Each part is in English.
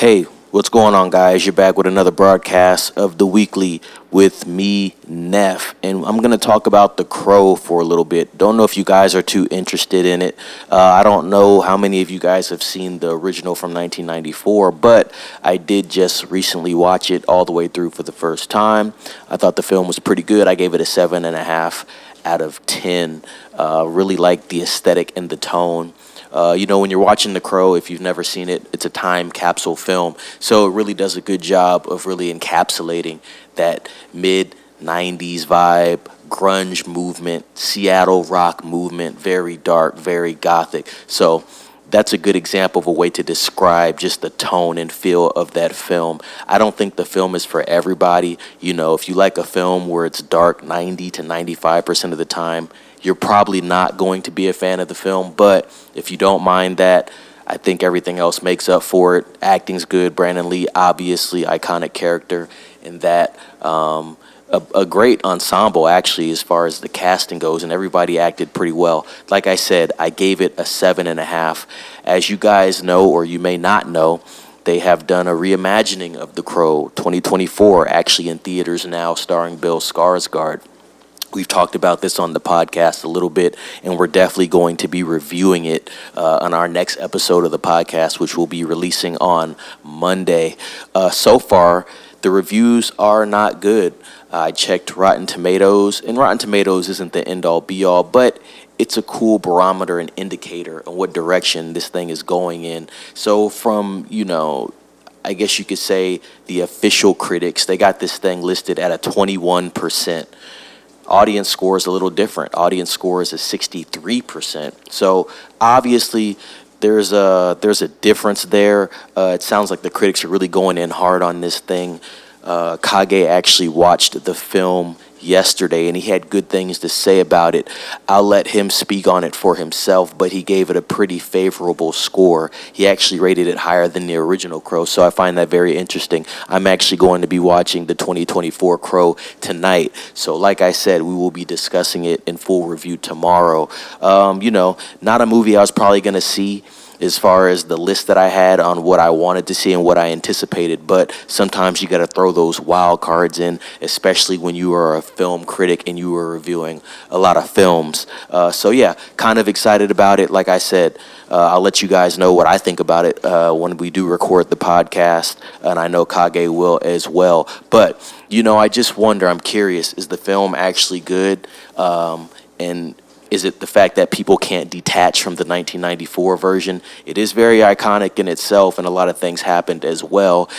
Hey, what's going on, guys? You're back with another broadcast of The Weekly with me, Neff. And I'm going to talk about The Crow for a little bit. Don't know if you guys are too interested in it. I don't know how many of you guys have seen the original from 1994, but I did just recently watch it all the way through for the first time. I thought the film was pretty good. I gave it a 7.5 out of 10. Really liked the aesthetic and the tone. When you're watching The Crow, if you've never seen it, it's a time capsule film. So it really does a good job of really encapsulating that mid-90s vibe, grunge movement, Seattle rock movement, very dark, very gothic. So that's a good example of a way to describe just the tone and feel of that film. I don't think the film is for everybody. If you like a film where it's dark 90 to 95% of the time, you're probably not going to be a fan of the film. But if you don't mind that, I think everything else makes up for it. Acting's good. Brandon Lee, obviously iconic character in that. A great ensemble, actually, as far as the casting goes, and everybody acted pretty well. Like I said, I gave it a 7.5. As you guys know, or you may not know, they have done a reimagining of The Crow 2024, actually in theaters now, starring Bill Skarsgård. We've talked about this on the podcast a little bit, and we're definitely going to be reviewing it on our next episode of the podcast, which we'll be releasing on Monday. So far, the reviews are not good. I checked Rotten Tomatoes, and Rotten Tomatoes isn't the end-all, be-all, but it's a cool barometer and indicator on what direction this thing is going in. So from, I guess you could say the official critics, they got this thing listed at a 21%. Audience score is a little different. Audience score is a 63%. So obviously there's a difference there. It sounds like the critics are really going in hard on this thing. Kage actually watched the film yesterday, and he had good things to say about it. I'll let him speak on it for himself, but he gave it a pretty favorable score. He actually rated it higher than the original Crow, so I find that very interesting. I'm actually going to be watching the 2024 Crow tonight, so like I said, we will be discussing it in full review tomorrow. Not a movie I was probably going to see as far as the list that I had on what I wanted to see and what I anticipated, but sometimes you got to throw those wild cards in, especially when you are a film critic and you are reviewing a lot of films. So yeah, kind of excited about it. Like I said, I'll let you guys know what I think about it when we do record the podcast, and I know Kage will as well. But, I just wonder, I'm curious, is the film actually good? And is it the fact that people can't detach from the 1994 version? It is very iconic in itself, and a lot of things happened as well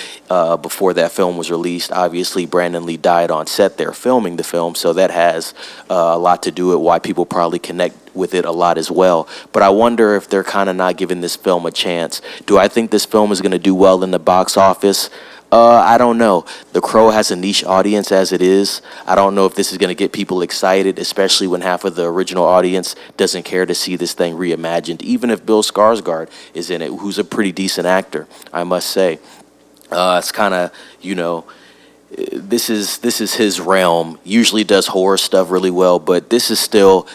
before that film was released. Obviously, Brandon Lee died on set there filming the film, so that has a lot to do with why people probably connect with it a lot as well. But I wonder if they're kind of not giving this film a chance. Do I think this film is going to do well in the box office? I don't know. The Crow has a niche audience as it is. I don't know if this is going to get people excited, especially when half of the original audience doesn't care to see this thing reimagined, even if Bill Skarsgård is in it, who's a pretty decent actor, I must say. It's kind of, this is his realm. Usually does horror stuff really well, but this is still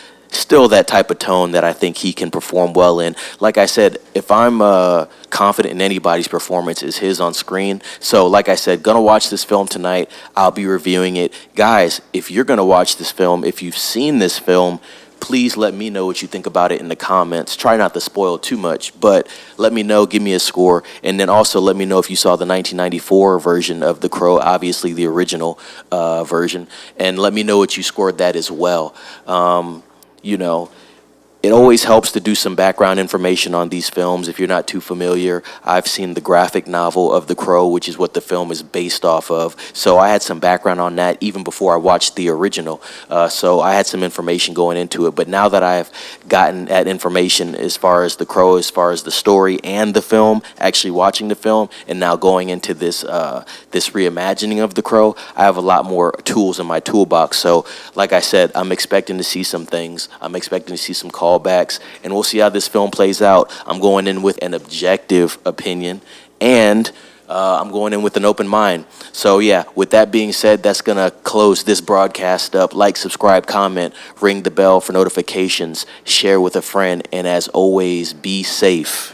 that type of tone that I think he can perform well in. Like I said, if I'm confident in anybody's performance, is his on screen. So like I said, gonna watch this film tonight. I'll be reviewing it. Guys, if you're gonna watch this film, if you've seen this film, please let me know what you think about it in the comments. Try not to spoil too much, but let me know, give me a score, and then also let me know if you saw the 1994 version of The Crow, obviously the original version, and let me know what you scored that as well. It always helps to do some background information on these films if you're not too familiar. I've seen the graphic novel of The Crow, which is what the film is based off of. So I had some background on that even before I watched the original. So I had some information going into it. But now that I've gotten that information as far as The Crow, as far as the story and the film, actually watching the film, and now going into this this reimagining of The Crow, I have a lot more tools in my toolbox. So like I said, I'm expecting to see some things. I'm expecting to see some callbacks, and we'll see how this film plays out. I'm going in with an objective opinion, and I'm going in with an open mind. So yeah, with that being said, that's going to close this broadcast up. Like, subscribe, comment, ring the bell for notifications, share with a friend, and as always, be safe.